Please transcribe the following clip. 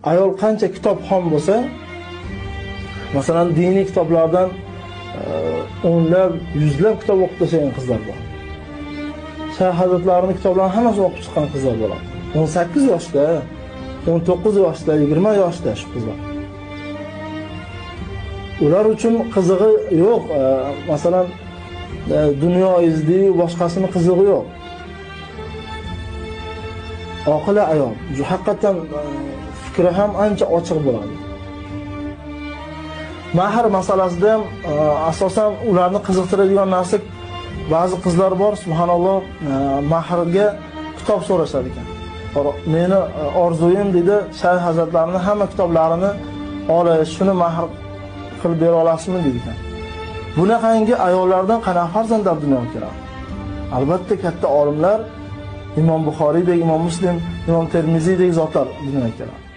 Ayol qancha kitobxon bo'lsa, masalan, diniy kitoblardan o'nlab, yuzlab kitob o'qib tashlagan qizlar bor. Shayx hazratlarining kitoblarini hammasini o'qib chiqqan qizlar bo'ladi. 18 yoshda, 19 yoshda, 20 yoshda shu qizlar. Ular uchun qizig'i yo'q. Masalan, dunyo izdiyu boshqasini qizig'i yo'q. Oqila ayol, haqiqatan fikri ham ancha ochiq bo'ladi. Mahr masalasida ham asosan ularni qiziqtiradigan narsa, ba'zi qizlar bor, subhanalloh, mahrga kitob so'rashar ekan. Meni orzuyim dedi, Shayx hazratlarining hamma kitoblarini olish, shuni mahr qilib bera olasizmi dedi ekan. Bunaqangi ayollardan qanaqa farzandlar dunyoga keladi? Albatta katta olimlar, Imom Buxoriydek, Imom Muslim, Imom Termiziydek zotlar dunyoga keladi.